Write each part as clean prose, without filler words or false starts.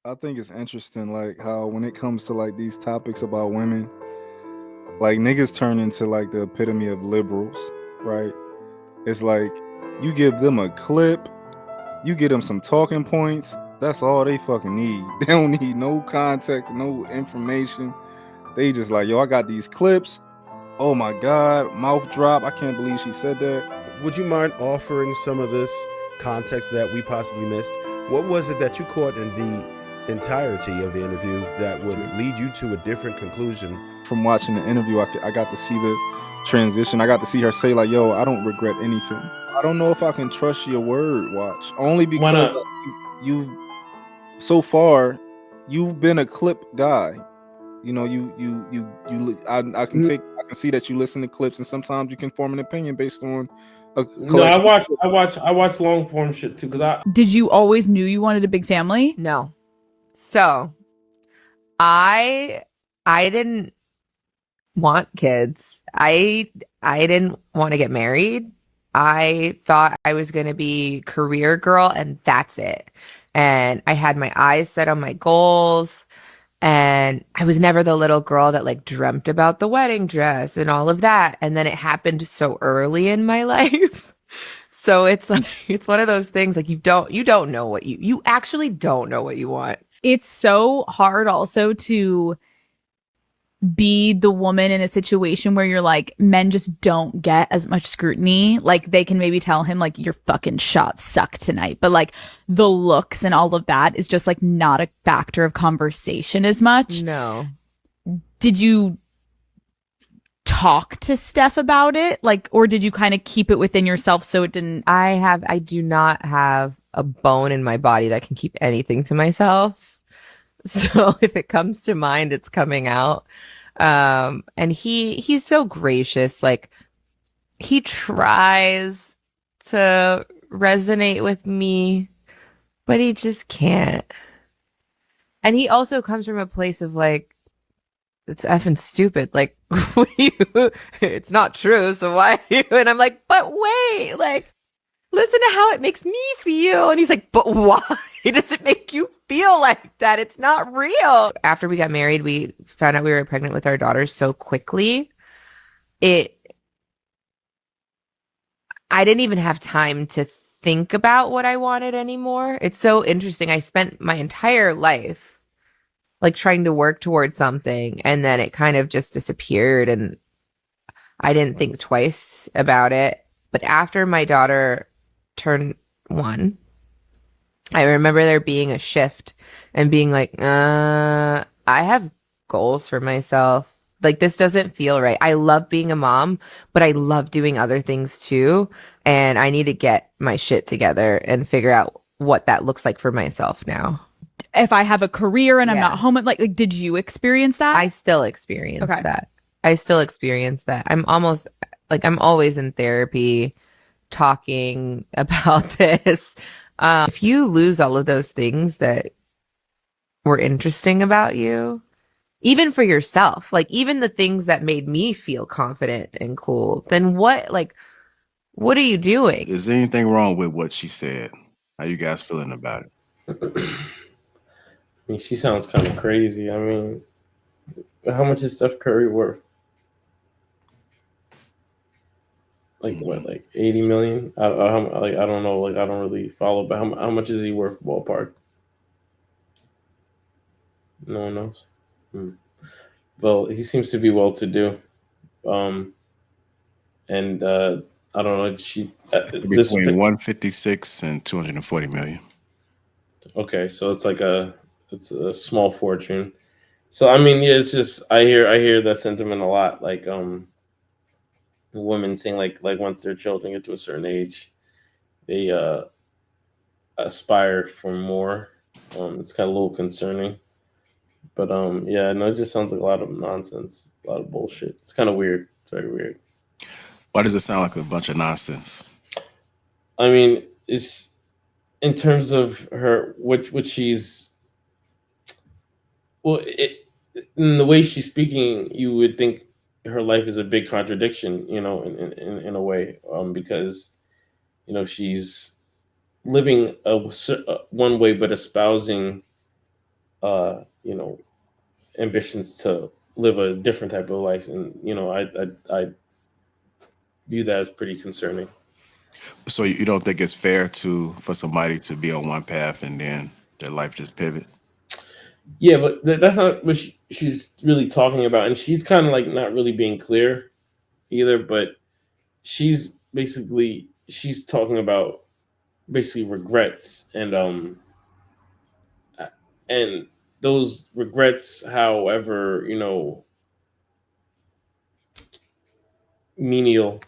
I think it's interesting, like how when it comes to like these topics about women, like niggas turn into like the epitome of liberals, right? It's like you give them a clip, you get them some talking points. That's all they fucking need. They don't need no context, no information. They just like, yo, I got these clips. Oh my god, mouth drop. I can't believe she said that. Would you mind offering some of this context that we possibly missed? What was it that you caught in the entirety of the interview that would lead you to a different conclusion? From watching the interview, I got to see the transition. I got to see her say like, "Yo, I don't regret anything." I don't know if I can trust your word, Watch, only Why because not? you've so far you've been a clip guy. You know, you. I can take. I can see that you listen to clips, and sometimes you can form an opinion based on a No, I collection. watch long form shit too. Did you always knew you wanted a big family? No. So I didn't want kids. I didn't want to get married. I thought I was going to be career girl and that's it. And I had my eyes set on my goals. And I was never the little girl that like dreamt about the wedding dress and all of that. And then it happened so early in my life. So it's like, it's one of those things like you don't know what you actually don't know what you want. It's so hard also to be the woman in a situation where you're like, men just don't get as much scrutiny. Like they can maybe tell him like your fucking shots suck tonight, but like the looks and all of that is just like not a factor of conversation as much. No. Did you talk to Steph about it? Like, or did you kind of keep it within yourself so it didn't? I do not have a bone in my body that can keep anything to myself. So if it comes to mind, it's coming out. And he's so gracious. Like he tries to resonate with me, but he just can't. And he also comes from a place of like, it's effing stupid. Like, what do you, it's not true. So why are you? And I'm like, but wait, like, listen to how it makes me feel. And he's like, but why does it make you feel like that? It's not real. After we got married, we found out we were pregnant with our daughter so quickly. I didn't even have time to think about what I wanted anymore. It's so interesting. I spent my entire life like trying to work towards something, and then it kind of just disappeared, and I didn't think twice about it. But after my daughter turned 1, I remember there being a shift and being like, I have goals for myself. Like, this doesn't feel right. I love being a mom, but I love doing other things too. And I need to get my shit together and figure out what that looks like for myself now. If I have a career and I'm not home, like, did you experience that? I still experience that. I still experience that. I'm always in therapy talking about this. If you lose all of those things that were interesting about you, even for yourself, like even the things that made me feel confident and cool, then what are you doing? Is there anything wrong with what she said? How you guys feeling about it? I mean, she sounds kind of crazy. I mean, how much is Steph Curry worth? Like what? Like 80 million? I don't know. Like I don't really follow. But how much is he worth? Ballpark? No one knows. Well, he seems to be well to do. And I don't know. Between 156 and 240 million. Okay, so it's like it's a small fortune. So I mean, yeah, it's just I hear that sentiment a lot. Like women saying like once their children get to a certain age, they aspire for more. It's kind of a little concerning. But yeah, no, it just sounds like a lot of nonsense, a lot of bullshit. It's kind of weird. It's very weird. Why does it sound like a bunch of nonsense? I mean, it's in terms of her, which she's, well, in the way she's speaking, you would think her life is a big contradiction, you know, in a way, because, you know, she's living one way but espousing you know, ambitions to live a different type of life, and I view that as pretty concerning. So you don't think it's fair for somebody to be on one path and then their life just pivot? Yeah, but that's not what she's really talking about, and she's kind of like not really being clear either. But she's talking about basically regrets and those regrets, however, menial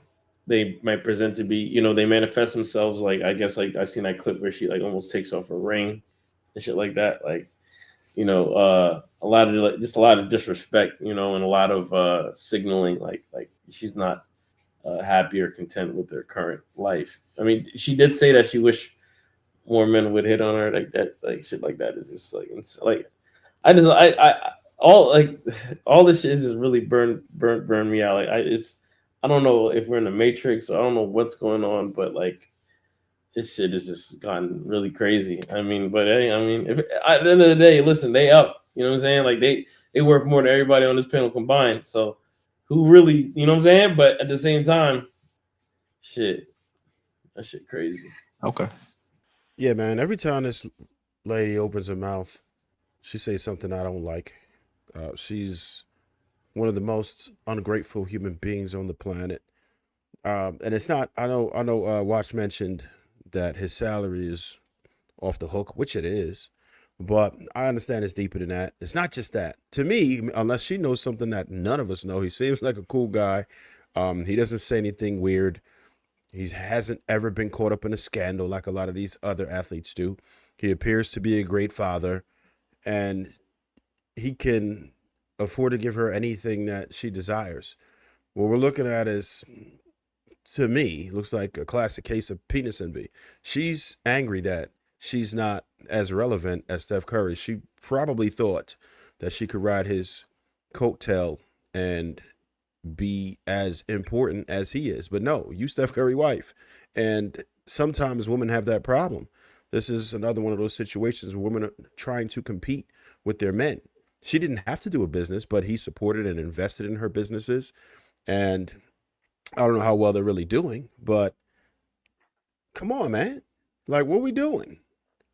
they might present to be, they manifest themselves like, I guess, like I seen that clip where she like almost takes off her ring and shit like that, like, a lot of like, just a lot of disrespect, and a lot of signaling like she's not happy or content with her current life. I mean, she did say that she wished more men would hit on her, like that, like shit like that is just like like I all like all this shit is just really burn me out. Like I don't know if we're in the Matrix, or I don't know what's going on, but like this shit has just gotten really crazy. I mean, but hey, I mean, if at the end of the day, listen, they up. You know what I'm saying? Like they worth more than everybody on this panel combined. So who really, you know what I'm saying? But at the same time, shit, that shit crazy. Okay. Yeah, man. Every time this lady opens her mouth, she says something I don't like. She's one of the most ungrateful human beings on the planet. And it's not. I know. Watch mentioned that his salary is off the hook, which it is. But I understand it's deeper than that. It's not just that. To me, unless she knows something that none of us know, he seems like a cool guy. He doesn't say anything weird. He hasn't ever been caught up in a scandal like a lot of these other athletes do. He appears to be a great father, and he can afford to give her anything that she desires. What we're looking at is, to me, looks like a classic case of penis envy. She's angry that she's not as relevant as Steph Curry. She probably thought that she could ride his coattail and be as important as he is. But no, you Steph Curry wife. And sometimes women have that problem. This is another one of those situations where women are trying to compete with their men. She didn't have to do a business, but he supported and invested in her businesses. And I don't know how well they're really doing, but come on, man. Like, what are we doing?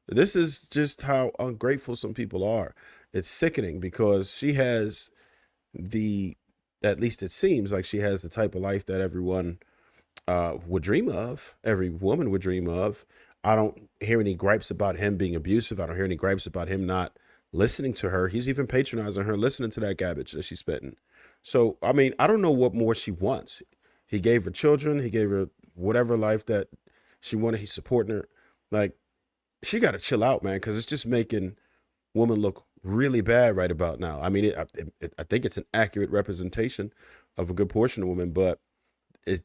This is just how ungrateful some people are. It's sickening because she has at least it seems like she has the type of life that everyone would dream of, every woman would dream of. I don't hear any gripes about him being abusive. I don't hear any gripes about him not listening to her. He's even patronizing her, listening to that garbage that she's spitting. So, I mean, I don't know what more she wants. He gave her children. He gave her whatever life that she wanted. He's supporting her. Like, she got to chill out, man, because it's just making women look really bad right about now. I mean, I think it's an accurate representation of a good portion of women, but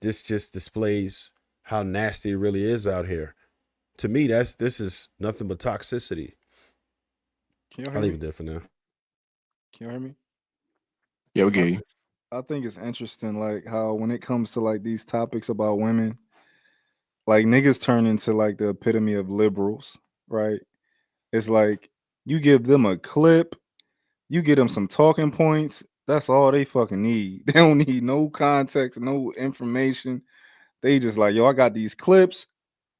this just displays how nasty it really is out here. To me, this is nothing but toxicity. Can you I'll hear leave me? it there for now. Can you hear me? Yeah, we I, get you. I think it's interesting, like how when it comes to like these topics about women, like niggas turn into like the epitome of liberals, right? It's like you give them a clip, you get them some talking points. That's all they fucking need. They don't need no context, no information. They just like, yo, I got these clips.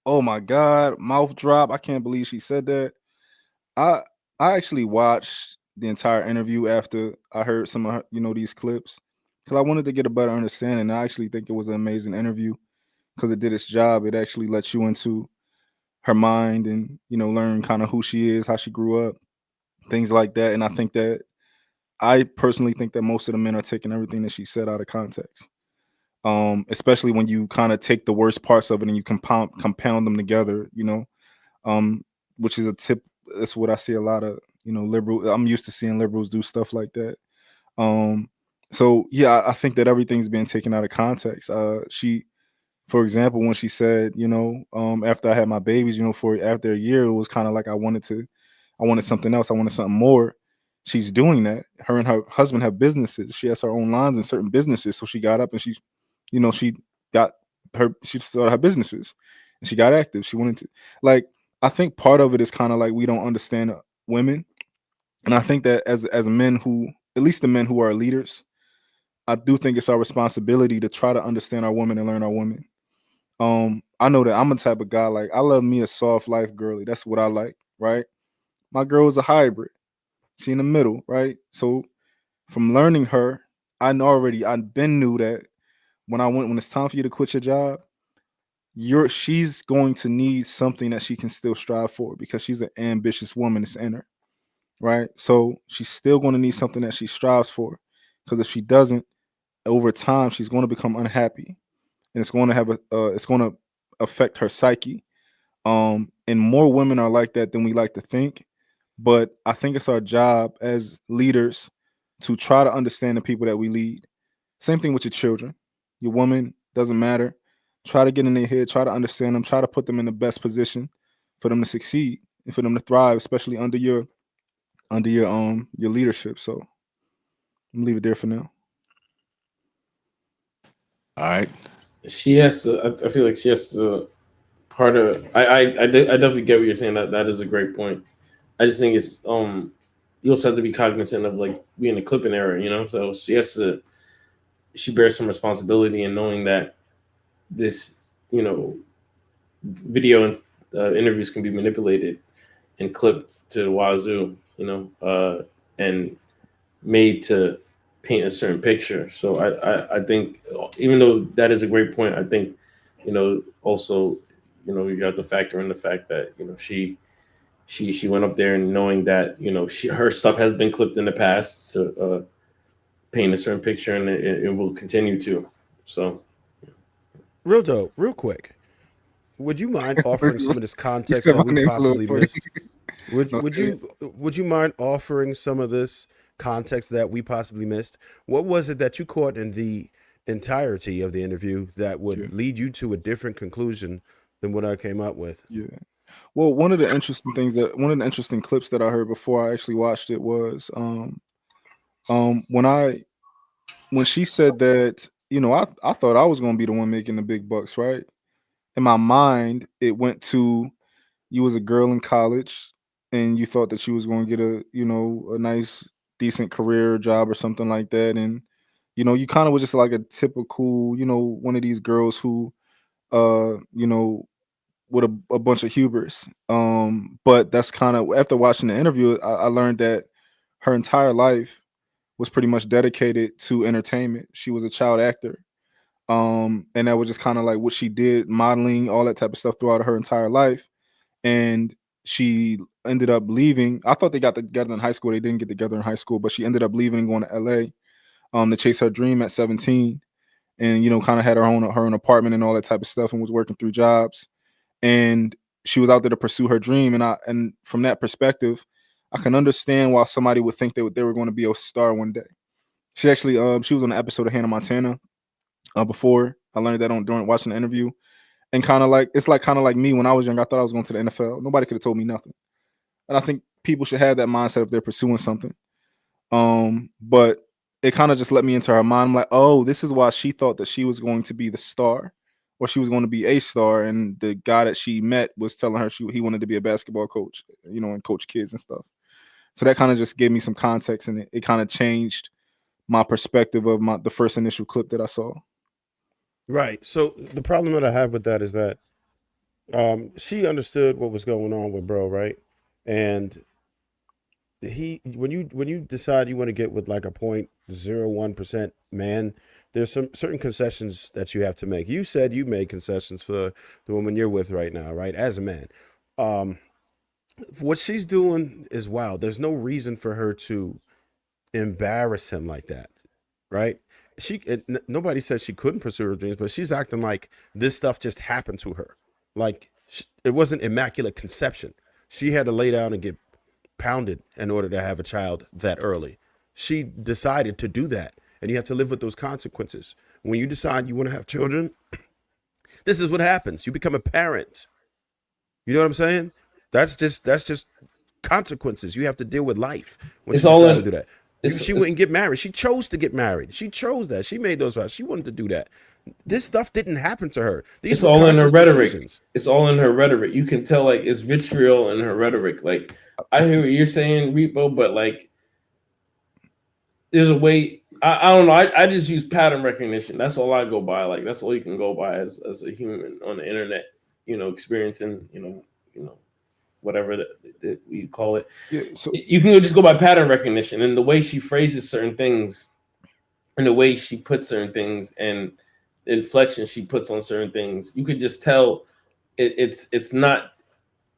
Oh my god, mouth drop. I can't believe she said that. I I actually watched the entire interview after I heard some of her, these clips because I wanted to get a better understanding. I actually think it was an amazing interview because it did its job. It actually lets you into her mind and learn kind of who she is, how she grew up, things like that. And I personally think that most of the men are taking everything that she said out of context. Especially when you kind of take the worst parts of it and you compound them together, um, which is a tip. That's what I see a lot of, liberal. I'm used to seeing liberals do stuff like that. Um, so yeah, I think that everything's being taken out of context. For example, when she said, after I had my babies, for after a year, it was kind of like I wanted something else. I wanted something more. She's doing that. Her and her husband have businesses. She has her own lines in certain businesses. So she got up and she got she started her businesses and she got active. She wanted to, like, I think part of it is kind of like we don't understand women And I think that as men who, at least the men who are leaders, I do think it's our responsibility to try to understand our women and learn our women. I know that I'm a type of guy, like I love me a soft life girly. That's what I like, right? My girl is a hybrid. She in the middle, right? So from learning her, I've been knew that when it's time for you to quit your job, she's going to need something that she can still strive for because she's an ambitious woman. It's in her, right? So she's still going to need something that she strives for. Because if she doesn't, over time, she's going to become unhappy, and it's going to affect her psyche. And more women are like that than we like to think. But I think it's our job as leaders to try to understand the people that we lead. Same thing with your children. Your woman doesn't matter. Try to get in their head, try to understand them, try to put them in the best position for them to succeed and for them to thrive, especially under your leadership. So I'm gonna leave it there for now. All right. She has to. I feel like she has to. Part of. I definitely get what you're saying. That is a great point. I just think it's you also have to be cognizant of like being a clipping era, you know. So she has to. She bears some responsibility in knowing that this, you know, video and interviews can be manipulated and clipped to the wazoo, you know, and made to paint a certain picture. So I think even though that is a great point, I think, you know, also, you know, you have to factor in the fact that, you know, she went up there and knowing that, you know, her stuff has been clipped in the past to paint a certain picture, and it will continue to. So Real dope, real quick. Would you mind offering some of this You context said that my we name a little possibly funny. missed? Would No, would say it. you mind offering some of this context that we possibly missed? What was it that you caught in the entirety of the interview that Yeah, would lead you to a different conclusion than what I came up with? yeah. Well, one of the interesting clips that I heard before I actually watched it was when she said that, you know, I thought I was gonna be the one making the big bucks, right? In my mind, it went to, you was a girl in college and you thought that you was going to get a nice decent career job or something like that, and you kind of was just like a typical, one of these girls who you know with a bunch of hubris. But that's kind of, after watching the interview, I learned that her entire life was pretty much dedicated to entertainment. She was a child actor, and that was just kind of like what she did, modeling, all that type of stuff throughout her entire life. And she ended up leaving. I thought they got together in high school. They didn't get together in high school, but she ended up leaving and going to LA to chase her dream at 17, and kind of had her own apartment and all that type of stuff, and was working through jobs. And she was out there to pursue her dream. And from that perspective, I can understand why somebody would think they were going to be a star one day. She actually she was on an episode of Hannah Montana before. I learned that during watching the interview. And kind of like me when I was young. I thought I was going to the NFL. Nobody could have told me nothing. And I think people should have that mindset if they're pursuing something. But it kind of just let me into her mind. I'm like, oh, this is why she thought that she was going to be the star, or she was going to be a star. And the guy that she met was telling her he wanted to be a basketball coach, and coach kids and stuff. So that kind of just gave me some context, and it kind of changed my perspective of the first initial clip that I saw. Right. So the problem that I have with that is that she understood what was going on with bro, right? And when you decide you want to get with like a 0.01% man, there's some certain concessions that you have to make. You said you made concessions for the woman you're with right now, right? As a man. Um, what she's doing is wild. There's no reason for her to embarrass him like that, right? Nobody said she couldn't pursue her dreams, but she's acting like this stuff just happened to her. Like it wasn't immaculate conception. She had to lay down and get pounded in order to have a child that early. She decided to do that, and you have to live with those consequences. When you decide you want to have children, this is what happens. You become a parent. You know what I'm saying? That's just consequences. You have to deal with life when it's she all decided to in. do that. It's She wouldn't get married. She chose to get married. She chose that. She made those vows. She wanted to do that. This stuff didn't happen to her. These it's were all in her conscious rhetoric. decisions. It's all in her rhetoric. You can tell like it's vitriol in her rhetoric. Like I hear what you're saying, Repo, but like, there's a way. I don't know. I just use pattern recognition. That's all I go by. Like that's all you can go by as a human on the internet. Experiencing. Whatever that you call it. Yeah. So You can just go by pattern recognition and the way she phrases certain things, and the way she puts certain things, and the inflection she puts on certain things. You could just tell it's not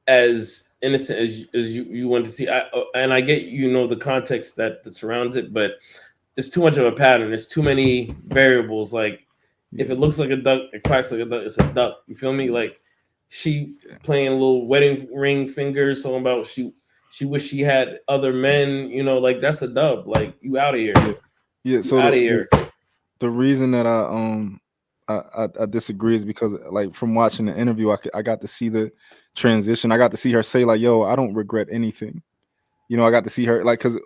as innocent as you want to see. I get the context that surrounds it, but it's too much of a pattern. There's too many variables. Like if it looks like a duck, it quacks like a duck. It's a duck. You feel me? Like she playing little wedding ring fingers, talking about she wish she had other men. Like that's a dub. Like you out of here. yeah. So Out of here. the reason that I disagree is because like from watching the interview, I got to see the transition. I got to see her say like, "Yo, I don't regret anything." I got to see her like because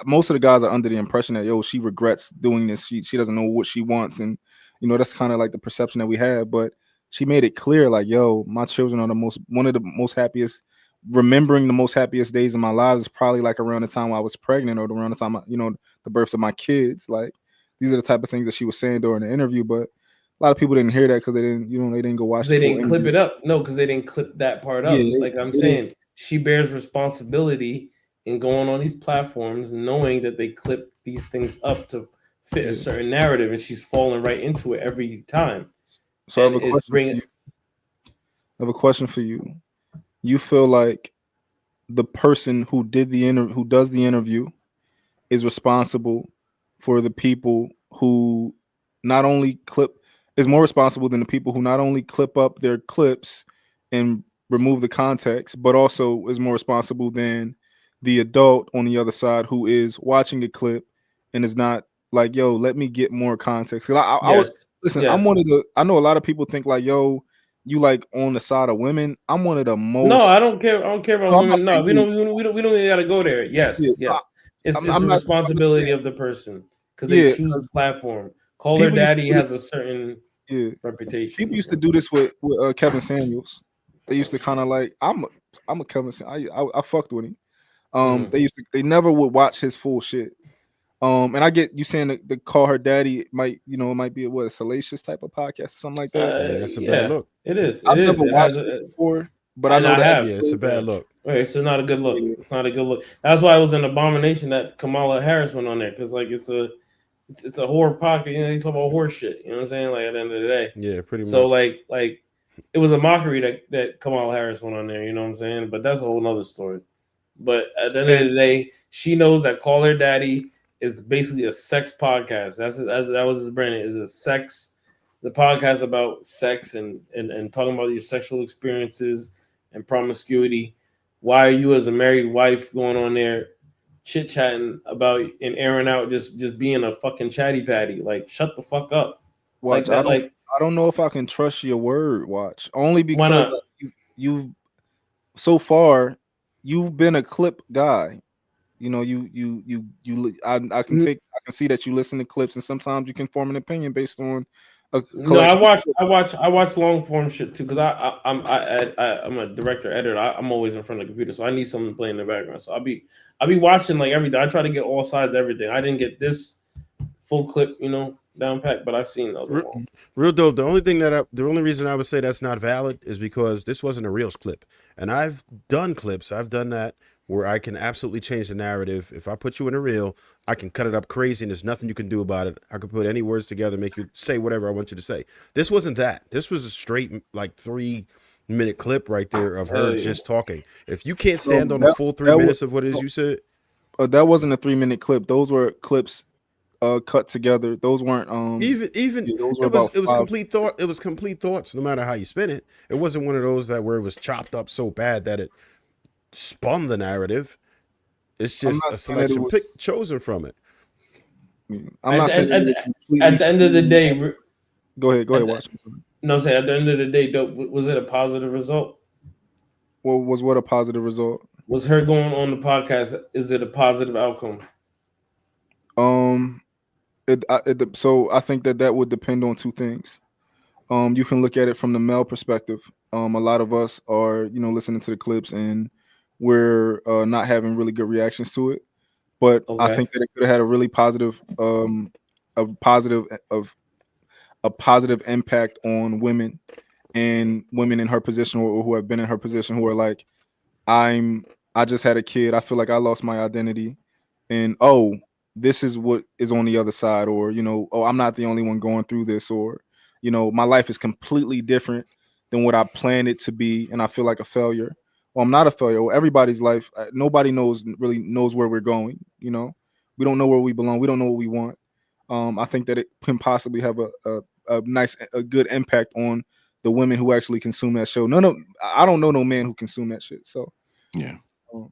most of the guys are under the impression that she regrets doing this. She doesn't know what she wants, and that's kind of like the perception that we have. But she made it clear like, my children are one of the most happiest. Remembering the most happiest days of my lives is probably like around the time I was pregnant or around the time the births of my kids. Like these are the type of things that she was saying during the interview, but a lot of people didn't hear that because they didn't go watch. They didn't clip it up. No, because they didn't clip that part up. Yeah, like I'm saying, she bears responsibility in going on these platforms, knowing that they clip these things up to fit a certain narrative, and she's falling right into it every time. So I have a question for you. You feel like the person who does the interview is responsible for the people who not only is more responsible than the people who not only clip up their clips and remove the context, but also is more responsible than the adult on the other side who is watching the clip and is not like, let me get more context. Listen, I'm one of the. I know a lot of people think like, you like on the side of women. I'm one of the most. No, I don't care. I don't care about women. No, we don't even gotta go there. Yes. It's the responsibility of the person because they choose the platform. Call her daddy has a certain reputation. People used to do this with Kevin Samuels. They used to kind of like I'm a Kevin. I fucked with him. They never would watch his full shit. And I get you saying that the call her daddy might be a salacious type of podcast or something like that. That's a bad look. It is. I've never watched it before, but I know that it's a bad look. Right, it's not a good look. It's not a good look. That's why it was an abomination that Kamala Harris went on there because like it's a horror podcast. They talk about horror shit. You know what I'm saying? Like at the end of the day. Yeah, pretty much. So like it was a mockery that Kamala Harris went on there. You know what I'm saying? But that's a whole nother story. But at the end of the day, she knows that Call Her Daddy is basically a sex podcast. That was his brand. It is the podcast about sex and talking about your sexual experiences and promiscuity. Why are you as a married wife going on there chit chatting about and airing out just being a fucking chatty patty? Like shut the fuck up. Watch, I don't know if I can trust your word, Watch. Only because you've so far you've been a clip guy. I can see that you listen to clips and sometimes you can form an opinion based on no, I watch long form shit too because I'm a director editor. I'm always in front of the computer, so I need something to play in the background. So I'll be watching like everything. I try to get all sides of everything. I didn't get this full clip, down pat, but I've seen other real dope. The only reason I would say that's not valid is because this wasn't a Reels clip, and I've done clips. I've done that where I can absolutely change the narrative. If I put you in a reel, I can cut it up crazy and there's nothing you can do about it. I can put any words together, make you say whatever I want you to say. This wasn't that. This was a straight like 3-minute clip right there of her just talking. If you can't stand on the full 3 minutes of what it is you said. That wasn't a 3-minute clip. Those were clips cut together. Those weren't it was complete thought. It was complete thoughts no matter how you spin it. It wasn't one of those where it was chopped up so bad that it spun the narrative. It's just a selection chosen from it. I'm not saying at the end of the day. Go ahead, watch. No, say at the end of the day, was it a positive result? Well, was what a positive result? Was her going on the podcast? Is it a positive outcome? So I think that would depend on two things. You can look at it from the male perspective. A lot of us are, listening to the clips and we're not having really good reactions to it. But I Okay. think that it could have had a really positive a positive impact on women and women in her position or who have been in her position who are like, I just had a kid. I feel like I lost my identity. And oh, this is what is on the other side, or oh, I'm not the only one going through this, or my life is completely different than what I planned it to be, and I feel like a failure. Well, I'm not a failure. Well, everybody's life, nobody really knows where we're going. We don't know where we belong. We don't know what we want. I think that it can possibly have a good impact on the women who actually consume that show. I don't know no man who consume that shit. So Yeah. um,